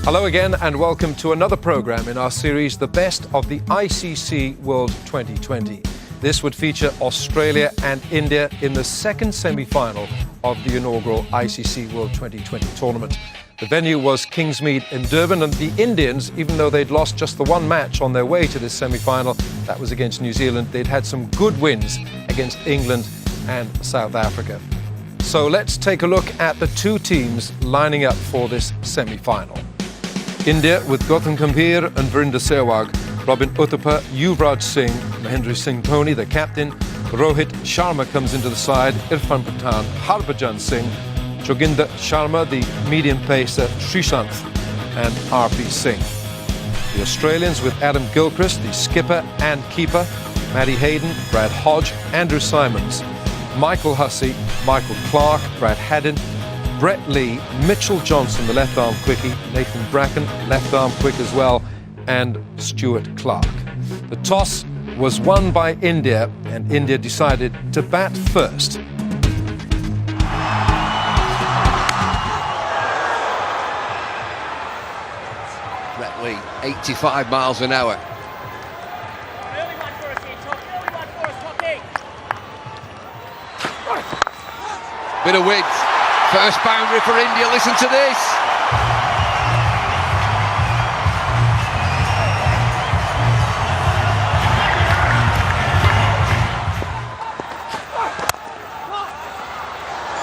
Hello again and welcome to another programme in our series, The Best of the ICC World 2020. This would feature Australia and India in the second semi-final of the inaugural ICC World 2020 tournament. The venue was Kingsmead in Durban, and the Indians, even though they'd lost just the one match on their way to this semi-final, that was against New Zealand, they'd had some good wins against England and South Africa. So let's take a look at the two teams lining up for this semi-final. India with Gautam Gambhir and Virender Sehwag, Robin Uthappa, Yuvraj Singh, Mahendra Singh Dhoni, the captain, Rohit Sharma comes into the side, Irfan Pathan, Harbhajan Singh, Jogindar Sharma, the medium pacer, Sreesanth and RP Singh. The Australians with Adam Gilchrist, the skipper and keeper, Matty Hayden, Brad Hodge, Andrew Simons, Michael Hussey, Michael Clark, Brad Haddin, Brett Lee, Mitchell Johnson, the left-arm quickie, Nathan Bracken, left-arm quick as well, and Stuart Clark. The toss was won by India, and India decided to bat first. Brett Lee, 85 miles an hour. Bit of width. First boundary for India, listen to this.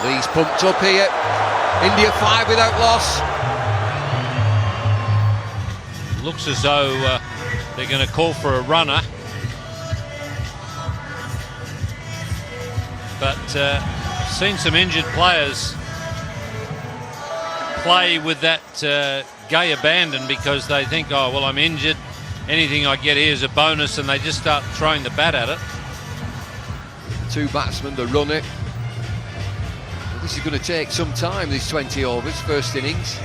Lee's pumped up here. India 5 without loss. Looks as though they're going to call for a runner. But I've seen some injured players play with that gay abandon because they think, oh, well, I'm injured. Anything I get here is a bonus, and they just start throwing the bat at it. Two batsmen, the runner. Well, this is going to take some time, these 20 overs, first innings.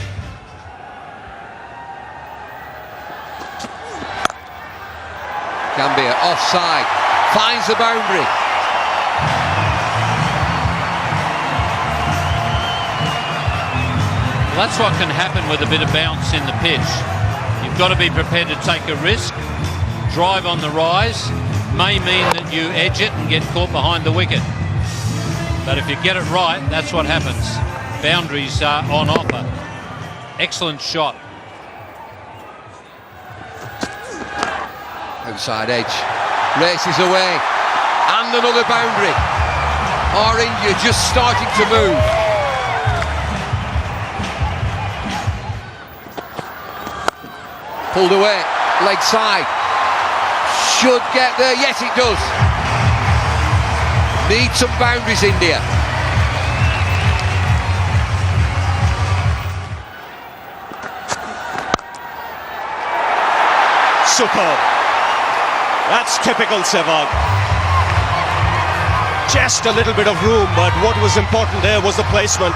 Gambhir offside, finds the boundary. That's what can happen with a bit of bounce in the pitch. You've got to be prepared to take a risk. Drive on the rise may mean that you edge it and get caught behind the wicket. But if you get it right, that's what happens. Boundaries are on offer. Excellent shot. Outside edge, races away, and another boundary. Are India just starting to move? Pulled away, leg side. Should get there, yes it does. Need some boundaries, India. Superb. That's typical Sehwag. Just a little bit of room, but what was important there was the placement.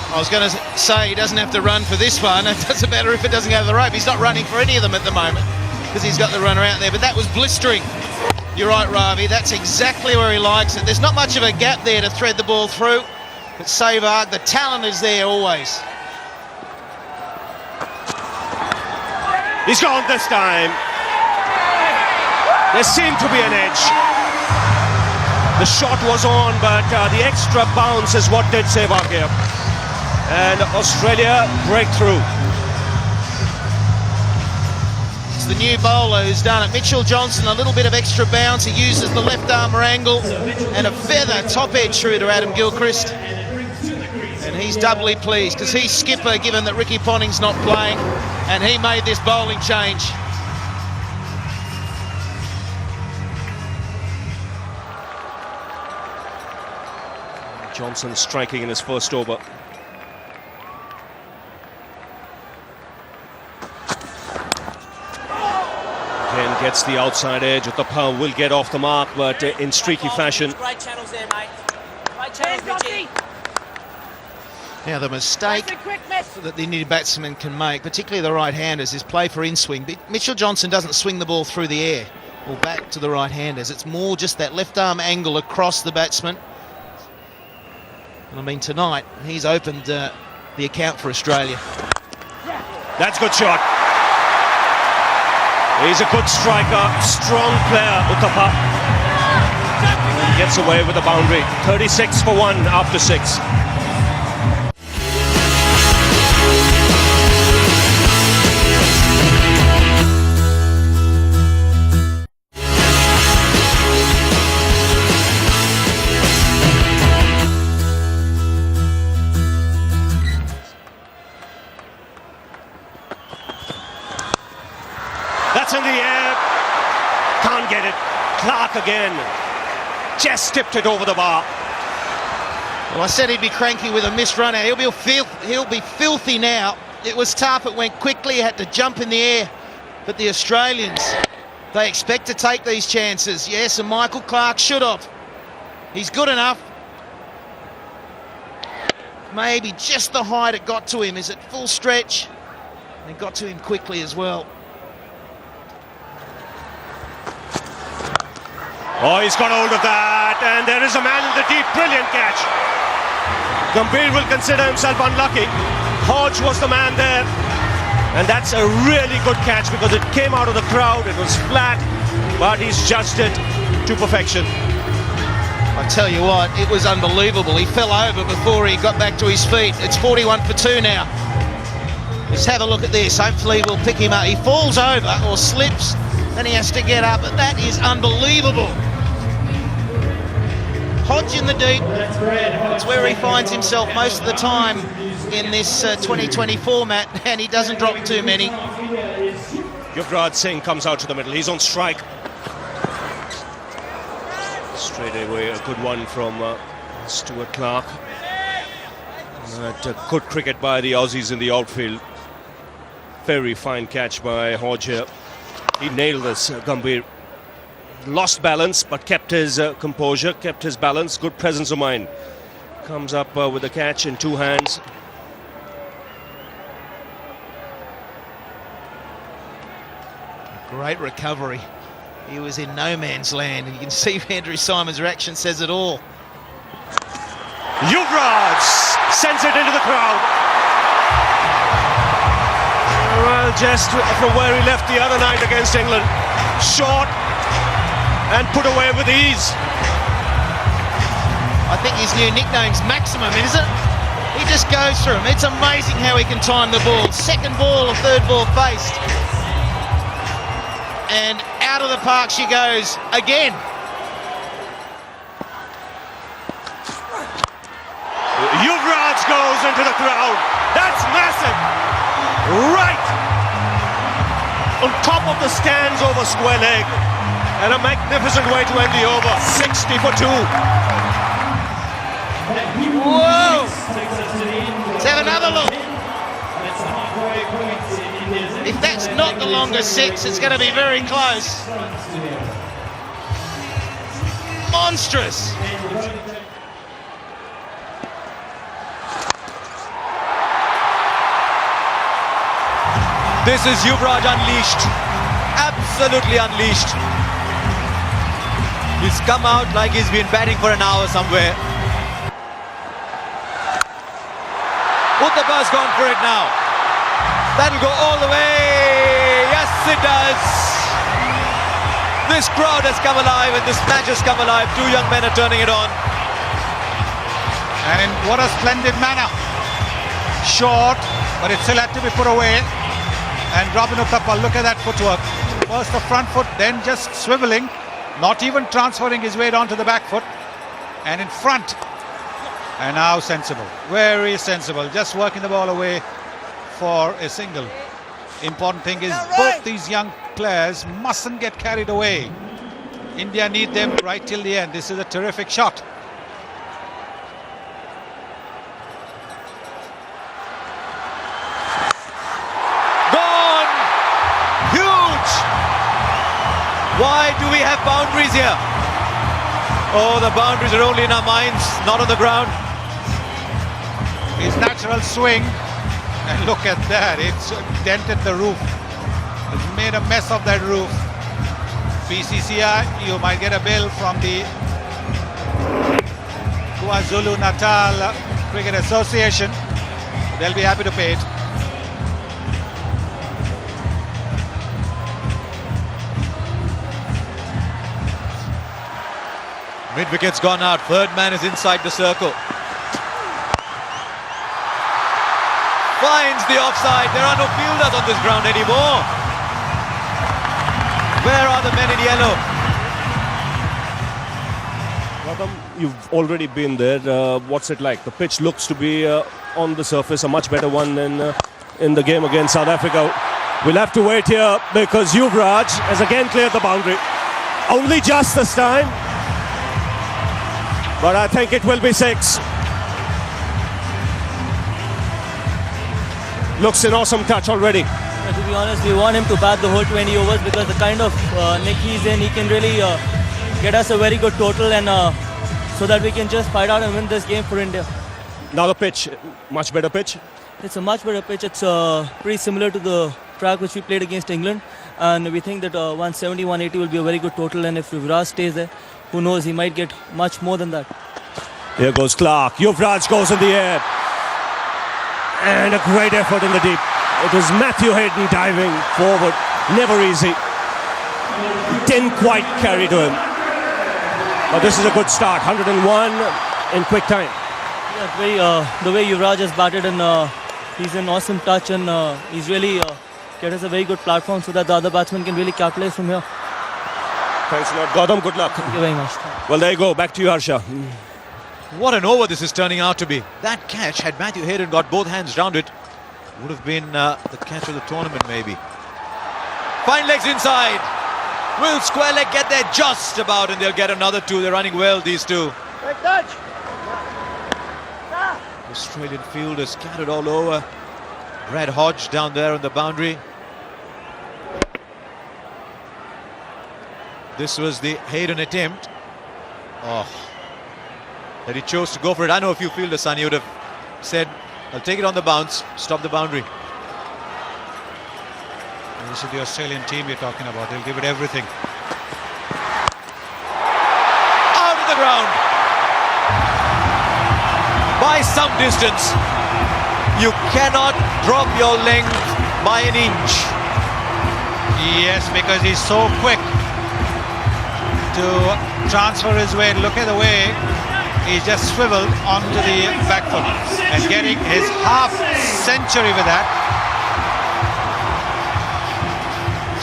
I was going to say he doesn't have to run for this one. It doesn't matter if it doesn't go to the rope. He's not running for any of them at the moment because he's got the runner out there. But that was blistering. You're right, Ravi. That's exactly where he likes it. There's not much of a gap there to thread the ball through. But Sehwag, the talent is there always. He's gone this time. There seemed to be an edge. The shot was on, but the extra bounce is what did Sehwag here. And Australia break through. It's the new bowler who's done it. Mitchell Johnson, a little bit of extra bounce. He uses the left arm angle and a feather top edge through to Adam Gilchrist. And he's doubly pleased because he's skipper, given that Ricky Ponting's not playing, and he made this bowling change. Johnson striking in his first over. Again gets the outside edge. Uthappa will get off the mark, but in streaky fashion. Right channels there, mate. Right channels, Richie. Now the mistake that the Indian batsman can make, particularly the right-handers, is play for in-swing. Mitchell Johnson doesn't swing the ball through the air or back to the right-handers. It's more just that left-arm angle across the batsman. And I mean, tonight, he's opened the account for Australia. That's a good shot. He's a good striker, strong player, Uthappa. And gets away with the boundary. 36 for 1 after 6. That's in the air. Can't get it. Clark again. Just tipped it over the bar. Well, I said he'd be cranky with a missed runner. He'll be filthy now. It was tough. It went quickly. He had to jump in the air. But the Australians, they expect to take these chances. Yes, and Michael Clark should have. He's good enough. Maybe just the height it got to him. Is it full stretch? And it got to him quickly as well. Oh, he's got hold of that, and there is a man in the deep. Brilliant catch. Gambhir will consider himself unlucky. Hodge was the man there, and that's a really good catch because it came out of the crowd. It was flat, but he's judged it to perfection. I tell you what, it was unbelievable. He fell over before he got back to his feet. It's 41 for 2 now. Let's have a look at this. Hopefully we'll pick him up. He falls over or slips, then he has to get up. But that is unbelievable. Hodge in the deep. It's where he finds himself most of the time in this 2020 format, and he doesn't drop too many. Yuvraj Singh comes out to the middle. He's on strike. Straight away, a good one from Stuart Clark. Good cricket by the Aussies in the outfield. Very fine catch by Hodge here. He nailed this, Gambhir. Lost balance, but kept his composure, kept his balance, good presence of mind. Comes up with the catch in 2 hands. Great recovery. He was in no man's land, and you can see Andrew Symonds' reaction says it all. Yuvraj sends it into the crowd. Well, just from where he left the other night against England. Short and put away with ease. I think his new nickname's Maximum, isn't it? He just goes through them. It's amazing how he can time the ball. Second ball or third ball faced. And out of the park she goes again. Yuvraj goes into the crowd. That's massive. Right on top of the stands over square leg. And a magnificent way to end the over. 60 for 2. Whoa! Let's have another look. If that's not the longest 6, it's going to be very close. Monstrous. This is Yuvraj unleashed. Absolutely unleashed. He's come out like he's been batting for an hour somewhere. Uthappa's gone for it now. That'll go all the way. Yes, it does. This crowd has come alive and this match has come alive. 2 young men are turning it on. And in what a splendid manner. Short, but it still had to be put away. And Robin Uthappa, look at that footwork. First the front foot, then just swiveling. Not even transferring his weight onto the back foot. And in front. And now sensible. Very sensible. Just working the ball away for a single. Important thing is both these young players mustn't get carried away. India need them right till the end. This is a terrific shot. Gone! Huge! Why do we have boundaries here? Oh, the boundaries are only in our minds, not on the ground. His natural swing. And look at that, it's dented the roof. It's made a mess of that roof. BCCI, you might get a bill from the KwaZulu-Natal Cricket Association. They'll be happy to pay it. Mid-wicket's gone out. Third man is inside the circle. Finds the offside. There are no fielders on this ground anymore. Where are the men in yellow? Gautam, you've already been there. What's it like? The pitch looks to be on the surface a much better one than in the game against South Africa. We'll have to wait here because Yuvraj has again cleared the boundary. Only just this time. But I think it will be 6. Looks an awesome touch already. To be honest, we want him to bat the whole 20 overs because the kind of nick he's in, he can really get us a very good total and so that we can just fight out and win this game for India. Now the pitch, much better pitch. It's a much better pitch. It's pretty similar to the track which we played against England, and we think that 170, 180 will be a very good total, and if Yuvraj stays there, who knows, he might get much more than that. Here goes Clark. Yuvraj goes in the air. And a great effort in the deep. It was Matthew Hayden diving forward. Never easy. Didn't quite carry to him. But this is a good start. 101 in quick time. Yeah, the way Yuvraj has batted, and he's an awesome touch, and he's really get us a very good platform so that the other batsmen can really capitalize from here. Thanks a lot, Gautam. Good luck. Thank you very much. Well, there you go. Back to you, Harsha. What an over this is turning out to be. That catch, had Matthew Hayden got both hands round it, would have been the catch of the tournament maybe. Fine legs inside. Will square leg get there just about, and they'll get another 2. They're running well, these two. Australian fielders scattered all over. Brad Hodge down there on the boundary. This was the Hayden attempt. Oh, that he chose to go for it. I know a few fielders, Sonny, would have said, I'll take it on the bounce, stop the boundary. This is the Australian team you're talking about. They'll give it everything. Out of the ground. By some distance. You cannot drop your length by an inch. Yes, because he's so quick to transfer his weight. Look at the way he just swiveled onto the back foot and getting his half century with that.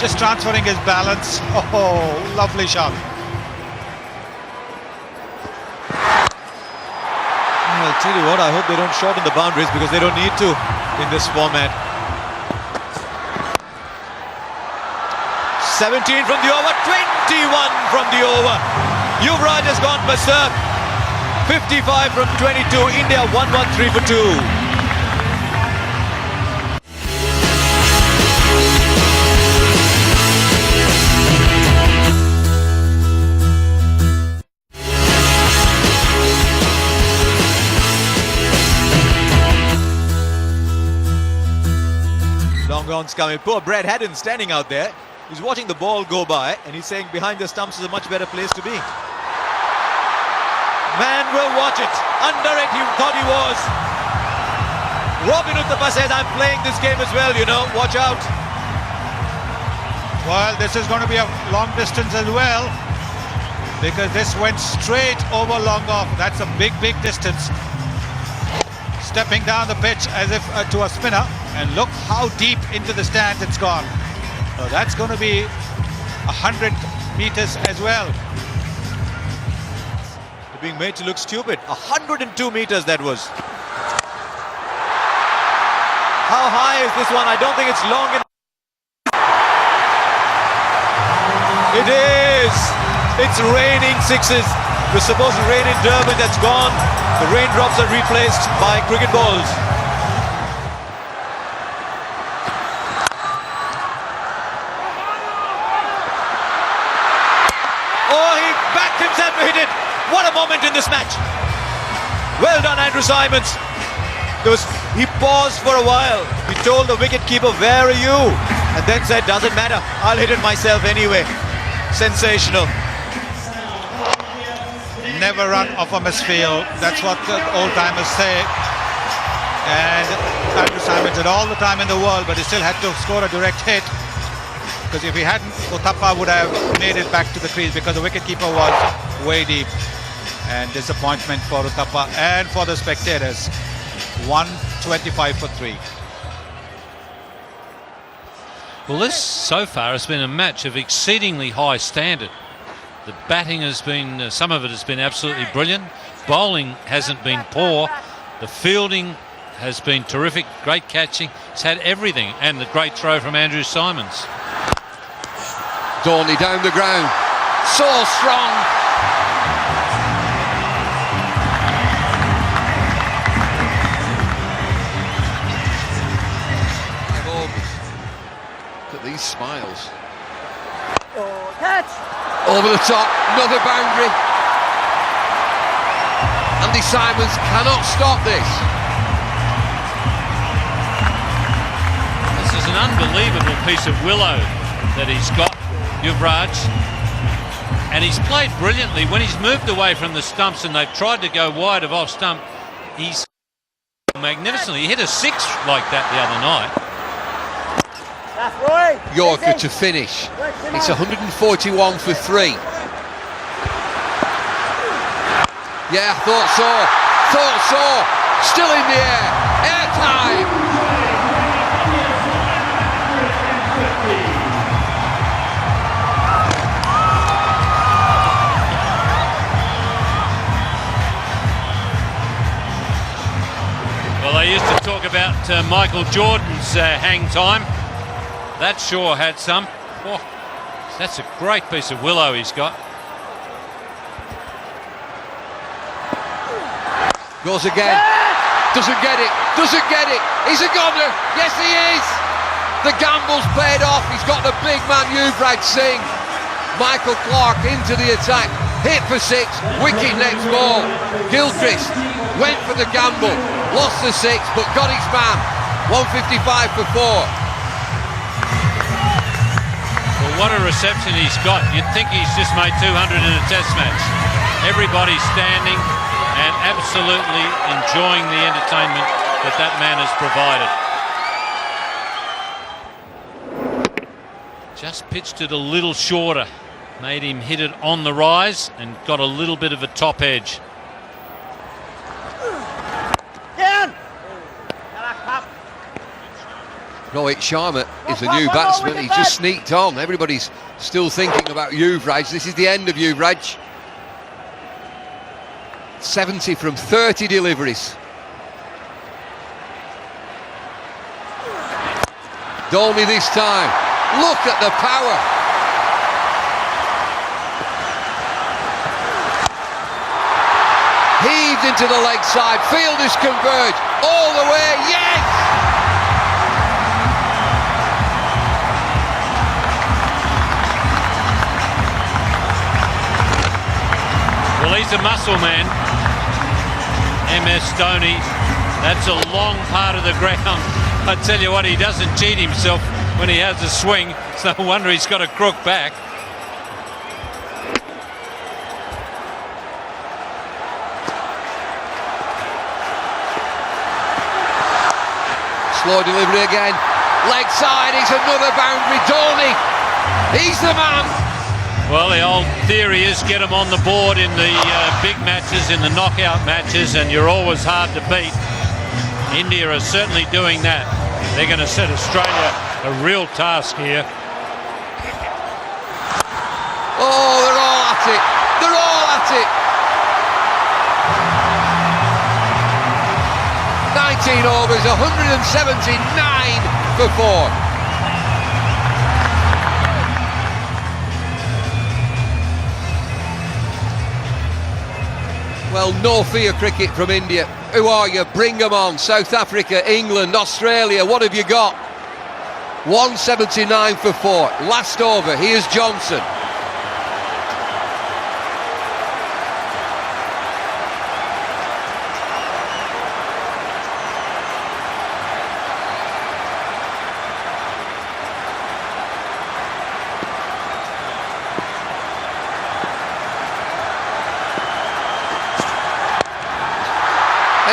Just transferring his balance. Oh, lovely shot. I'll tell you what, I hope they don't shorten the boundaries because they don't need to in this format. 17 from the over, 21 from the over. Yuvraj has gone berserk. 55 from 22. India 113 for 2. Long on's coming. Poor Brad Haddon standing out there. He's watching the ball go by and he's saying behind the stumps is a much better place to be. Man will watch it. Under it, he thought he was. Robin Uthappa says, I'm playing this game as well, you know. Watch out. Well, this is going to be a long distance as well because this went straight over long off. That's a big, big distance. Stepping down the pitch as if to a spinner, and look how deep into the stands it's gone. So that's going to be 100 meters as well. They're being made to look stupid. 102 meters that was. How high is this one? I don't think it's long enough. It is. It's raining sixes. It was supposed to rain in Durban, that's gone. The raindrops are replaced by cricket balls. Oh, he backed himself to hit it. What a moment in this match. Well done, Andrew Simons. He paused for a while. He told the wicketkeeper, where are you? And then said, doesn't matter, I'll hit it myself anyway. Sensational. Never run off a misfield. That's what the old-timers say. And Andrew Simons had all the time in the world, but he still had to score a direct hit. Because if he hadn't, Uthappa would have made it back to the crease because the wicketkeeper was way deep. And disappointment for Uthappa and for the spectators. 125 for 3. Well, this so far has been a match of exceedingly high standard. The batting has been, some of it has been absolutely brilliant. Bowling hasn't been poor. The fielding has been terrific. Great catching. It's had everything. And the great throw from Andrew Simons. Dorney down the ground. So strong. Look at these smiles. Catch! Over the top, another boundary. Andy Simons cannot stop this. This is an unbelievable piece of willow that he's got, Yuvraj. And he's played brilliantly. When he's moved away from the stumps and they've tried to go wide of off stump, he's magnificently. He hit a 6 like that the other night. Yorker to finish. It's 141 for 3. Yeah, thought so. Still in the air. Air time. Well, they used to talk about Michael Jordan's hang time. That sure had some. Oh, that's a great piece of willow he's got. Goes again. Doesn't get it. He's a goner. Yes, he is. The gamble's paid off. He's got the big man Yuvraj Singh. Michael Clark into the attack. Hit for 6. Wicket next ball. Gilchrist went for the gamble. Lost the 6, but got his man. 155 for 4. What a reception he's got. You'd think he's just made 200 in a test match. Everybody's standing and absolutely enjoying the entertainment that that man has provided. Just pitched it a little shorter. Made him hit it on the rise and got a little bit of a top edge. Rohit Sharma is a new batsman. He just sneaked on. Everybody's still thinking about Yuvraj. This is the end of Yuvraj. 70 from 30 deliveries. Dolmy this time. Look at the power. Heaved into the leg side. Fielders converge all the way. Yes! Well, he's a muscle man, MS Stoney. That's a long part of the ground. I tell you what, he doesn't cheat himself when he has a swing. It's no wonder he's got a crook back. Slow delivery again. Leg side, it's another boundary. Dorney, he's the man. Well, the old theory is get them on the board in the big matches, in the knockout matches, and you're always hard to beat. India are certainly doing that. They're going to set Australia a real task here. Oh, they're all at it. They're all at it. 19 overs, 179 for 4. Well, no fear cricket from India. Who are you? Bring them on. South Africa, England, Australia, what have you got? 179 for 4. Last over, here's Johnson.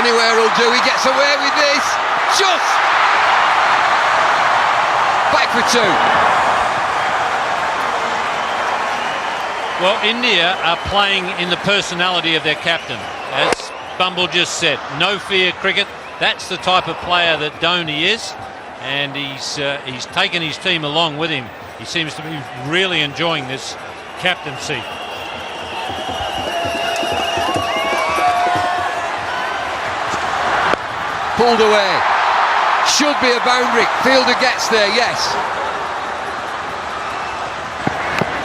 Anywhere will do. He gets away with this. Just back for two. Well, India are playing in the personality of their captain. As Bumble just said, no fear cricket. That's the type of player that Dhoni is, and he's taken his team along with him. He seems to be really enjoying this captaincy. Pulled away. Should be a boundary. Fielder gets there, yes.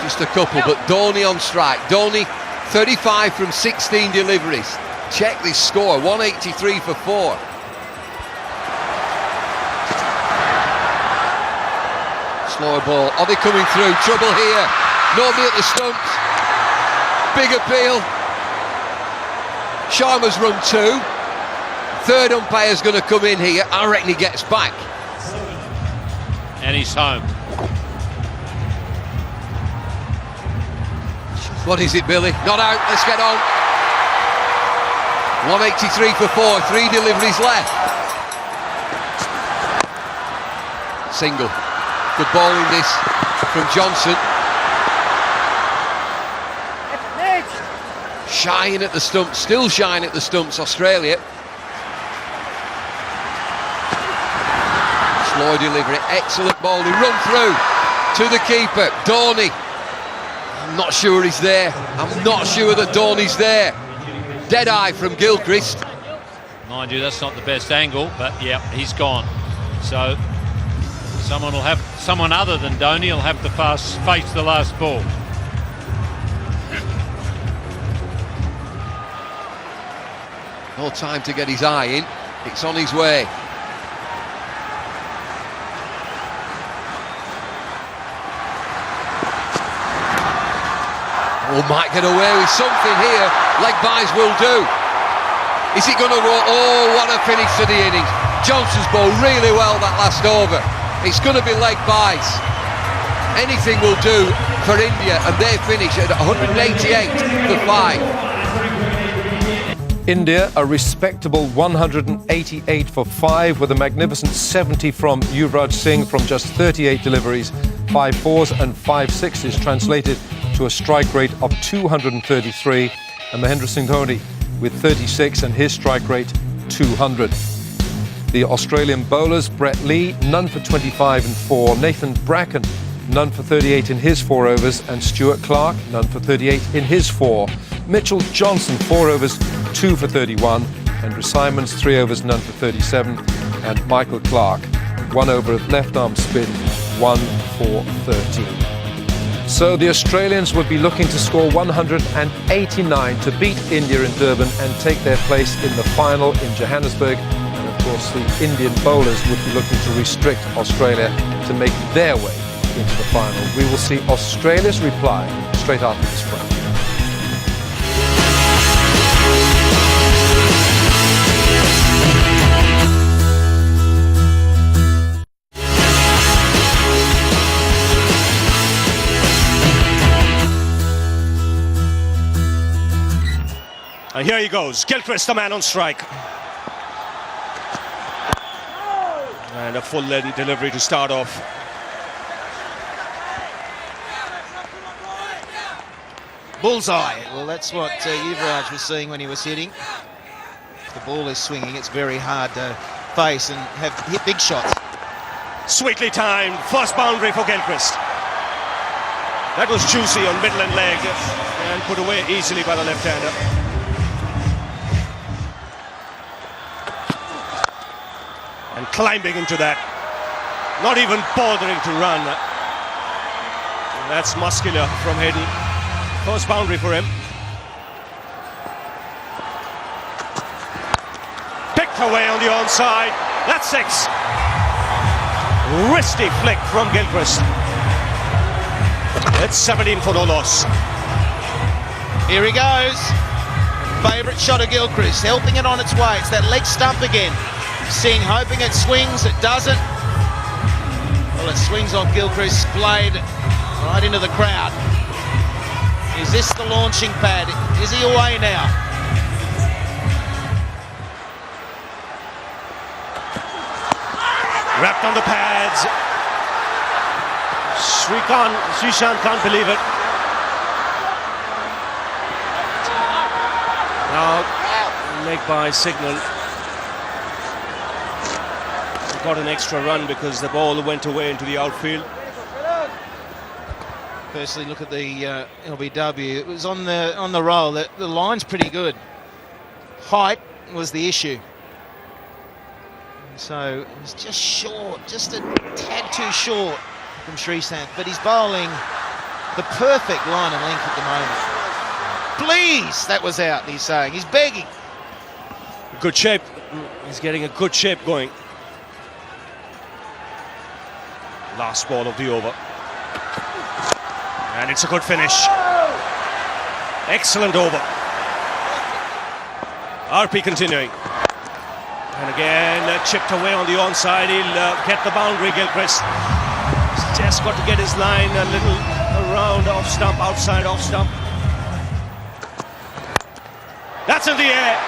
Just a couple, but Dhoni on strike. Dhoni, 35 from 16 deliveries. Check this score, 183 for 4. Slower ball. Are they coming through? Trouble here. Nobody at the stumps. Big appeal. Sharma's run 2. Third umpire's going to come in here. I reckon he gets back. And he's home. What is it, Billy? Not out. Let's get on. 183 for 4. 3 deliveries left. Single. Good ball in this from Johnson. Shying at the stumps. Still shying at the stumps, Australia. Slow delivery, excellent ball, they run through to the keeper, Dhoni. I'm not sure he's there, I'm not sure that Dhoni's there. Dead eye from Gilchrist. Mind you, that's not the best angle, but yeah, he's gone. So someone other than Dhoni will have to face the last ball. No time to get his eye in, it's on his way. Oh, might get away with something here. Leg buys will do. Is it going to roll? Oh, what a finish to the innings. Johnson's bowled really well that last over. It's going to be leg buys. Anything will do for India, and they finish at 188 for 5. India, a respectable 188 for 5 with a magnificent 70 from Yuvraj Singh from just 38 deliveries, 5 fours and 5 sixes, translated to a strike rate of 233, and Mahendra Singh Dhoni with 36 and his strike rate 200. The Australian bowlers, Brett Lee, none for 25 and 4, Nathan Bracken, none for 38 in his 4 overs, and Stuart Clark, none for 38 in his 4. Mitchell Johnson, 4 overs, 2 for 31, Andrew Simons, 3 overs, none for 37, and Michael Clark, 1 over of left-arm spin, 1 for 13. So the Australians would be looking to score 189 to beat India in Durban and take their place in the final in Johannesburg. And of course the Indian bowlers would be looking to restrict Australia to make their way into the final. We will see Australia's reply straight after this break. And here he goes, Gilchrist, the man on strike. And a full delivery to start off. Bullseye. Well, that's what Yuvraj was seeing when he was hitting. If the ball is swinging, it's very hard to face and hit big shots. Sweetly timed, first boundary for Gilchrist. That was juicy on middle and leg and put away easily by the left-hander. And climbing into that, not even bothering to run. That's muscular from Hayden. First boundary for him. Picked away on the onside. That's 6. Wristy flick from Gilchrist. It's 17 for no loss. Here he goes. Favourite shot of Gilchrist, helping it on its way. It's that leg stump again. Singh hoping it swings, it doesn't. Well, it swings off Gilchrist's blade right into the crowd. Is this the launching pad? Is he away now? Wrapped on the pads. Srishant can't believe it. Now, leg by signal. He got an extra run because the ball went away into the outfield. Firstly, look at the LBW. It was on the roll. The line's pretty good. Height was the issue. So it was just short, just a tad too short from Srishant. But he's bowling the perfect line and length at the moment. Please, that was out, he's saying. He's begging. Good shape. He's getting a good shape going. Last ball of the over. And it's a good finish. Excellent over. RP continuing. And again, chipped away on the onside. He'll get the boundary, Gilchrist. He's just got to get his line a little around off stump, outside off stump. That's in the air.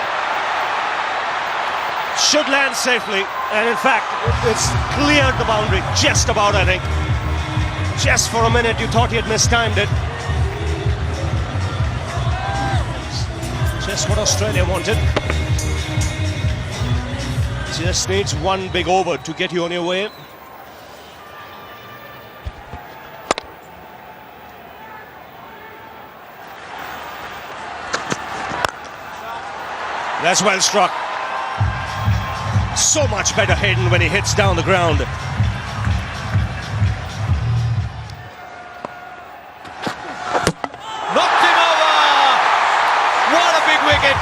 Should land safely. And in fact, it's cleared the boundary. Just about, I think. Just for a minute, you thought he had mistimed it. Just what Australia wanted. Just needs one big over to get you on your way. That's well struck. So much better Hayden when he hits down the ground. Knocked him over! What a big wicket!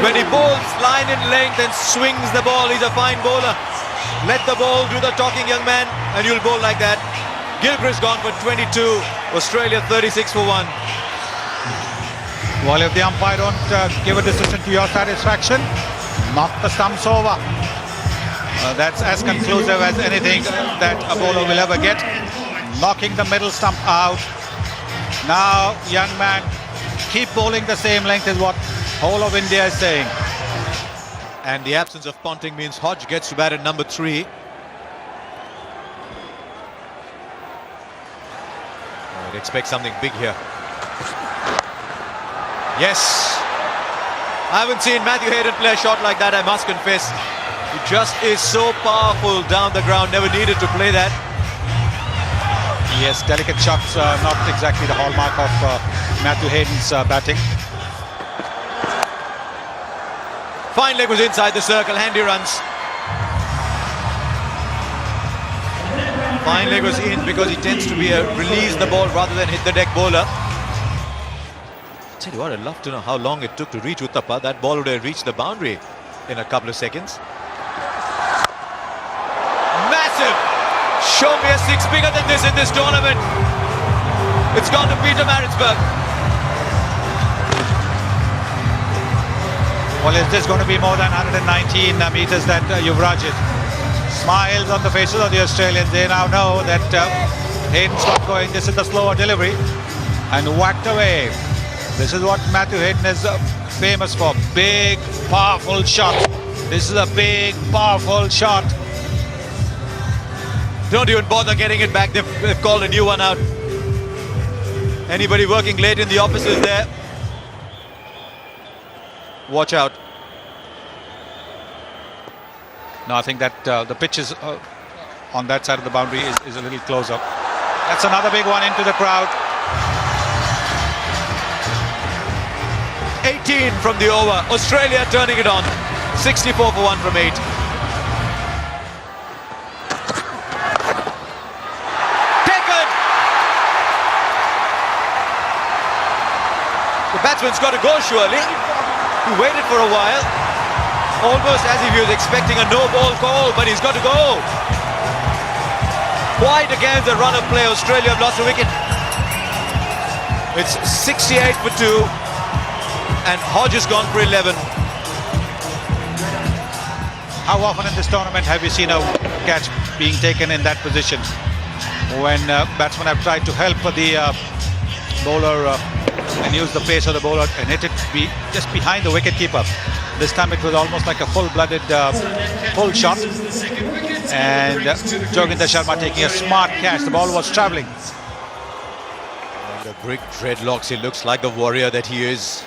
When he bowls line and length and swings the ball, he's a fine bowler. Let the ball do the talking, young man, and you'll bowl like that. Gilchrist gone for 22, Australia 36 for 1. Well, if the umpire don't give a decision to your satisfaction, knock the stumps over. That's as conclusive as anything that a bowler will ever get. Knocking the middle stump out. Now, young man, keep bowling the same length is what whole of India is saying. And the absence of Ponting means Hodge gets to bat at number 3. I'd expect something big here. Yes. I haven't seen Matthew Hayden play a shot like that, I must confess. He just is so powerful down the ground, never needed to play that. Yes, delicate shots, not exactly the hallmark of Matthew Hayden's batting. Fine leg was inside the circle, handy runs. Fine leg was in because he tends to be a release the ball rather than hit the deck bowler. Tell you what, I'd love to know how long it took to reach Uthappa. That ball would have reached the boundary in a couple of seconds. Massive! Show me a 6 bigger than this in this tournament. It's gone to Peter Maritzburg. Well, is this going to be more than 119 meters that Yuvraj hit? Smiles on the faces of the Australians. They now know that Hayden's not going. This is the slower delivery. And whacked away. This is what Matthew Hayden is famous for. Big, powerful shot. This is a big, powerful shot. Don't even bother getting it back. They've called a new one out. Anybody working late in the office is there. Watch out. No, I think that the pitch is on that side of the boundary is a little closer. That's another big one into the crowd. 18 from the over. Australia turning it on. 64 for 1 from 8. Taken! The batsman's got to go surely. He waited for a while. Almost as if he was expecting a no-ball call, but he's got to go. Quite against the run of play. Australia have lost a wicket. It's 68 for 2. And Hodge has gone for 11. How often in this tournament have you seen a catch being taken in that position? When batsmen have tried to help the bowler and use the pace of the bowler and hit it just behind the wicketkeeper. This time it was almost like a full-blooded pull shot. And Jogindar Sharma taking a smart catch. The ball was travelling. The brick dreadlocks, he looks like the warrior that he is.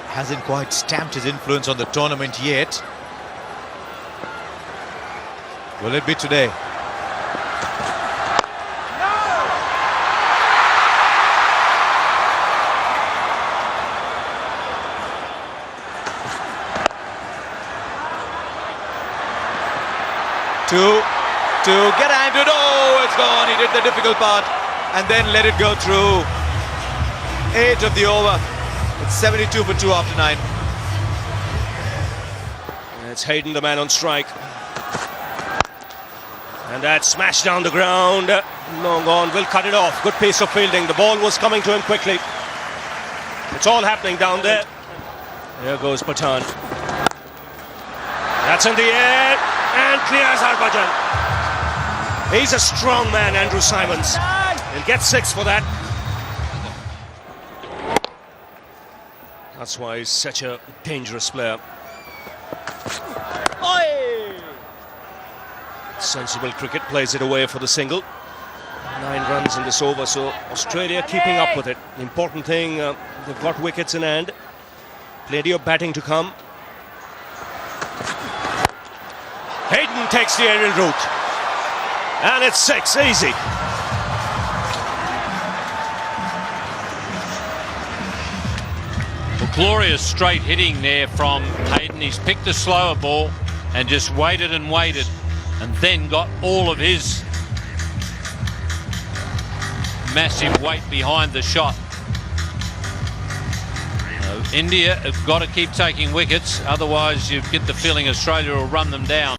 Hasn't quite stamped his influence on the tournament yet. Will it be today? To get handed. Oh, it's gone. He did the difficult part and then let it go through. 8 of the over. It's 72 for 2 after 9. It's Hayden, the man on strike. And that smash down the ground. Long on, will cut it off. Good piece of fielding. The ball was coming to him quickly. It's all happening down there. There goes Pathan. That's in the air and clears Harbhajan. He's a strong man, Andrew Simons. He'll get 6 for that. That's why he's such a dangerous player. Sensible cricket, plays it away for the single. 9 runs in this over, so Australia keeping up with it. The important thing, they've got wickets in hand. Plenty of batting to come. Hayden takes the aerial route. And it's 6, easy. Well, glorious straight hitting there from Hayden. He's picked a slower ball and just waited and waited, and then got all of his massive weight behind the shot. India have got to keep taking wickets, otherwise you get the feeling Australia will run them down.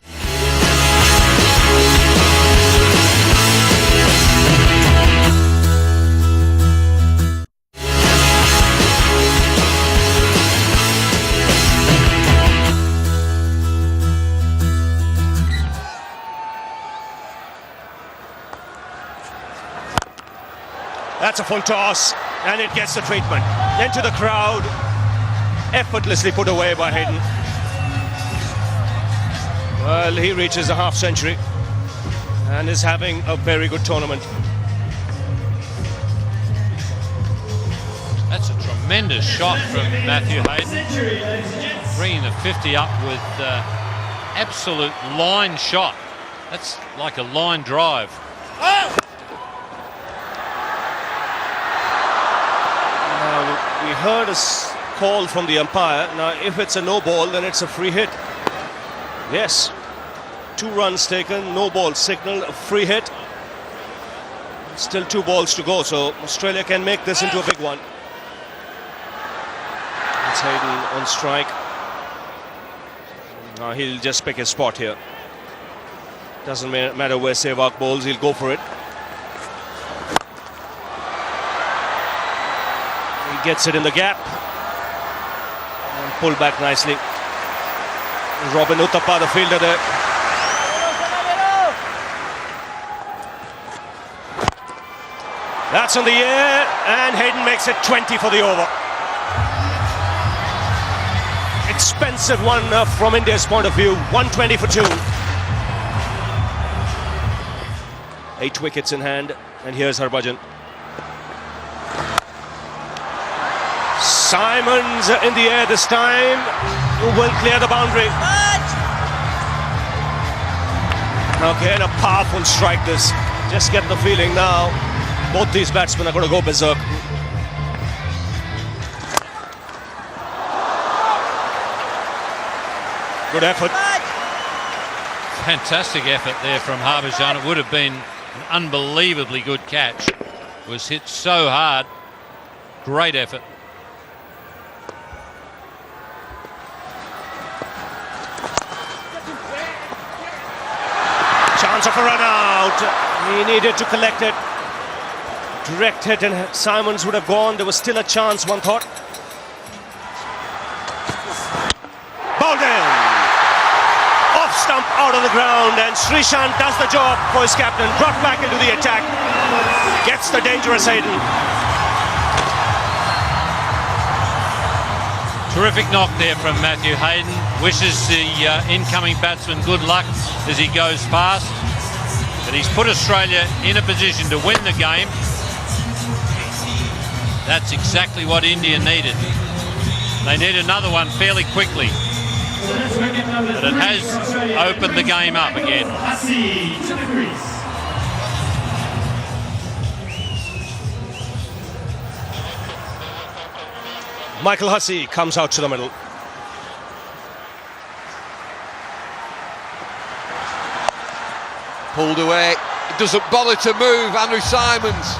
That's a full toss, and it gets the treatment. Into the crowd, effortlessly put away by Hayden. Well, he reaches a half century and is having a very good tournament. That's a tremendous shot from Matthew Hayden, bringing the 50 up with absolute line shot. That's like a line drive. We heard a call from the umpire. Now, if it's a no ball, then it's a free hit. Yes. 2 runs taken, no ball signal, a free hit. Still 2 balls to go, so Australia can make this into a big one. It's Hayden on strike. Now he'll just pick his spot here. Doesn't matter where Sehwag bowls, he'll go for it. He gets it in the gap and pull back nicely. Robin Uthappa, the fielder there. That's in the air, and Hayden makes it 20 for the over. Expensive one from India's point of view. 120 for 2. 8 wickets in hand, and here's Harbhajan. Simons in the air this time, who will clear the boundary. Again, a powerful strike this. Just get the feeling now, both these batsmen are going to go berserk. Good effort. Fantastic effort there from Harbhajan. It would have been an unbelievably good catch. It was hit so hard. Great effort. Chance of a run out. He needed to collect it. Direct hit and Simons would have gone. There was still a chance, one thought. Bowled in. Off stump out of the ground, and Srishant does the job for his captain. Brought back into the attack. Gets the dangerous Hayden. Terrific knock there from Matthew Hayden. Wishes the incoming batsman good luck as he goes past. But he's put Australia in a position to win the game. That's exactly what India needed. They need another one fairly quickly. But it has opened the game up again. Michael Hussey comes out to the middle. Pulled away. It doesn't bother to move. Andrew Simons,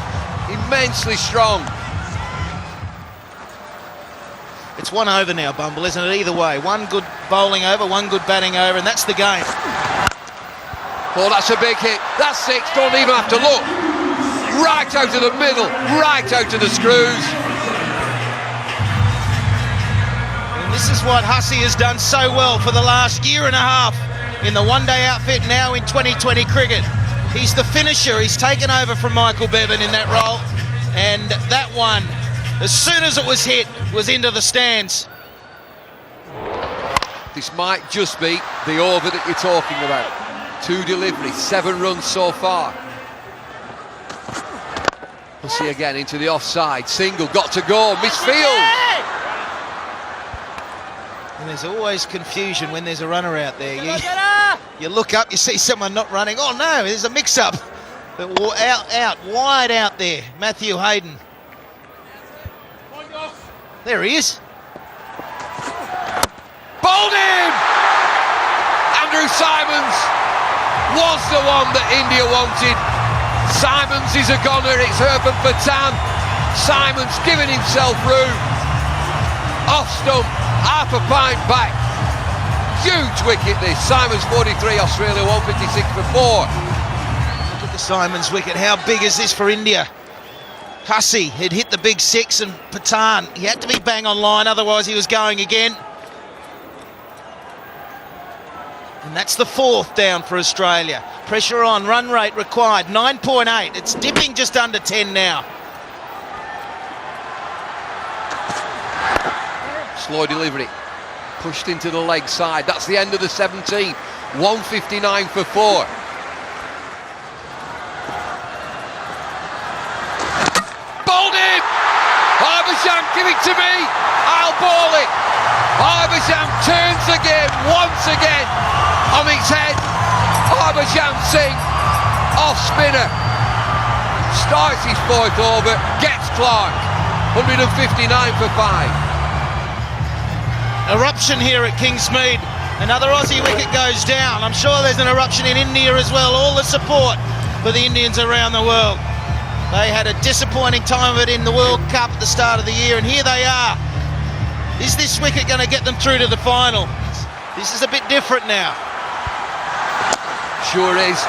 immensely strong. It's 1 over now, Bumble, isn't it? Either way, one good bowling over, one good batting over, and that's the game. Oh, that's a big hit. That's 6. Don't even have to look. Right out of the middle, right out of the screws. And this is what Hussey has done so well for the last year and a half in the one-day outfit, now in 2020 cricket. He's the finisher. He's taken over from Michael Bevan in that role, and that one, as soon as it was hit, was into the stands. This might just be the over that you're talking about. 2 deliveries, 7 runs so far. We'll see again into the offside. Single, got to go, misfield. And there's always confusion when there's a runner out there. You look up, you see someone not running. Oh no, there's a mix-up. But wide out there, Matthew Hayden. There he is. Bowled him! Andrew Simons was the one that India wanted. Simons is a goner, it's Urban Patan. Simons giving himself room. Off stump, half a pint back. Huge wicket this. Simons 43, Australia 156 for 4. Look at the Simons wicket. How big is this for India? Hussey had hit the big 6 and Patan, he had to be bang on line, otherwise he was going again. And that's the 4th down for Australia. Pressure on, run rate required, 9.8. It's dipping just under 10 now. Slow delivery, pushed into the leg side. That's the end of the 17th. 159 for 4. Give it to me, I'll ball it. Harbhajan turns the game once again on its head. Harbhajan Singh, off spinner, starts his 4th over, gets Clark, 159 for 5. Eruption here at Kingsmead. Another Aussie wicket goes down. I'm sure there's an eruption in India as well. All the support for the Indians around the world. They had a disappointing time of it in the World Cup at the start of the year, and here they are. Is this wicket going to get them through to the final? This is a bit different now. Sure is.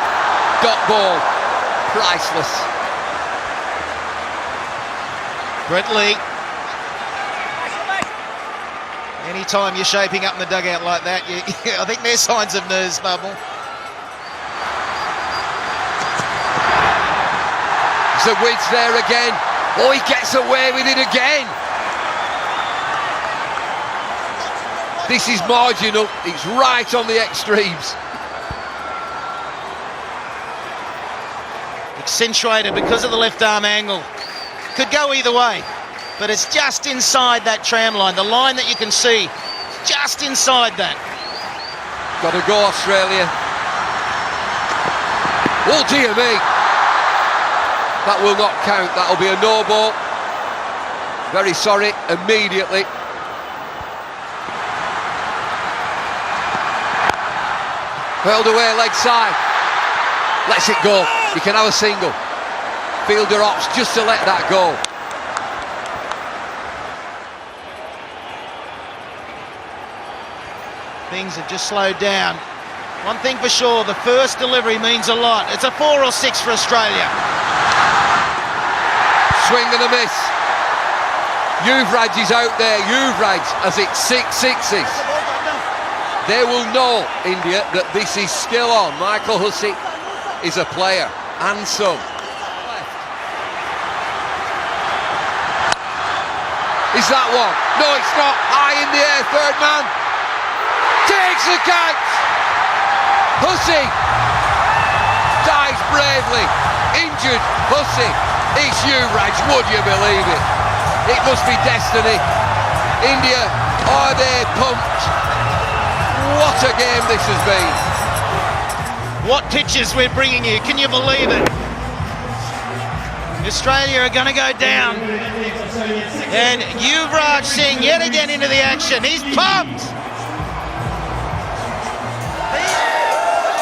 Dot ball. Priceless. Brett Lee. Anytime you're shaping up in the dugout like that, I think there's signs of nerves, Bubble. The width there again. Oh, he gets away with it again. This is marginal. It's right on the extremes. Accentuated because of the left arm angle. Could go either way, but it's just inside that tram line. The line that you can see, just inside that. Got to go, Australia. Oh, dear me. That will not count. That'll be a no ball. Very sorry, immediately. Hurled away, leg side. Lets it go. He can have a single. Fielder opts just to let that go. Things have just slowed down. One thing for sure, the first delivery means a lot. It's a 4 or 6 for Australia. Swing and a miss. Yuvraj is out there. Yuvraj has it 6 sixes. They will know, India, that this is still on. Michael Hussey is a player, and some. Is that one? No, it's not. High in the air, third man. Takes the count. Hussey dies bravely. Injured Hussey. It's Yuvraj, would you believe it? It must be destiny. India, are they pumped? What a game this has been. What pictures we're bringing you, can you believe it? Australia are going to go down. And Yuvraj Singh yet again into the action. He's pumped!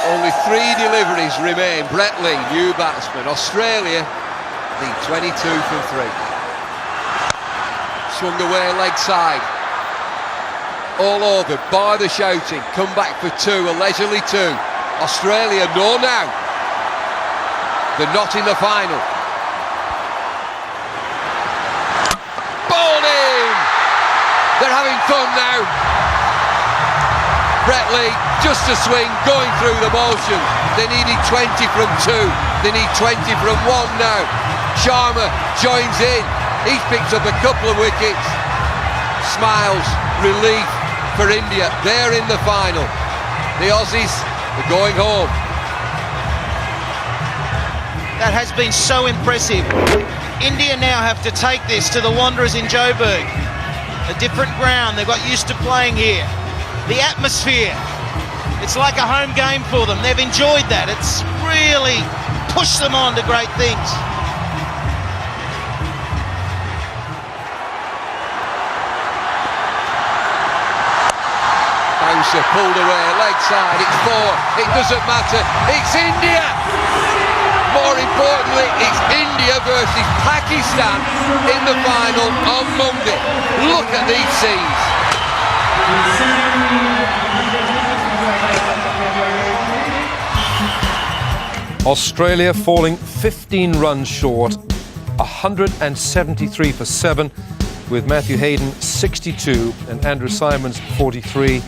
Only 3 deliveries remain. Brett Lee, new batsman. Australia lead 22 from 3. Swung away leg side. All over, by the shouting. Come back for 2, a leisurely 2. Australia know now. They're not in the final. Bowled in! They're having fun now. Brett Lee, just a swing, going through the motion. They needed 20 from 2. They need 20 from 1 now. Sharma joins in. He's picked up a couple of wickets. Smiles, relief for India. They're in the final. The Aussies are going home. That has been so impressive. India now have to take this to the Wanderers in Joburg. A different ground, they've got used to playing here. The atmosphere, it's like a home game for them. They've enjoyed that. It's really pushed them on to great things. Bouncer pulled away, leg side, it's 4, it doesn't matter, it's India! More importantly, it's India versus Pakistan in the final on Monday. Look at these scenes. Australia falling 15 runs short, 173 for 7, with Matthew Hayden 62 and Andrew Symonds 43.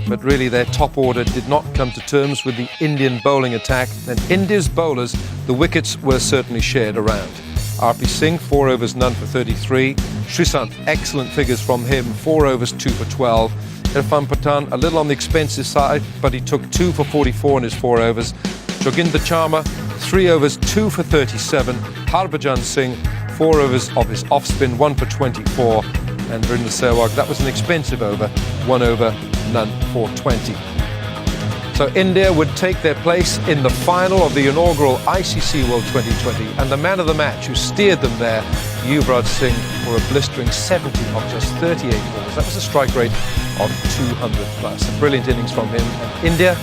But really their top order did not come to terms with the Indian bowling attack, and India's bowlers, the wickets were certainly shared around. RP Singh, 4 overs, none for 33. Srisant, excellent figures from him, 4 overs, 2 for 12. Irfan Pathan, a little on the expensive side, but he took 2 for 44 in his 4 overs. Jogindar, 3 overs, 2 for 37. Harbhajan Singh, 4 overs of his off-spin, 1 for 24. And Virender Sehwag, that was an expensive over, 1 over, none for 20. So India would take their place in the final of the inaugural ICC World 2020, and the man of the match who steered them there, Yuvraj Singh, for a blistering 70 of just 38 balls. That was a strike rate of 200 plus. A brilliant innings from him, and India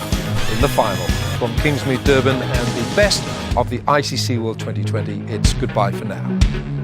in the final. From Kingsmead, Durban, and the best of the ICC World 2020, it's goodbye for now.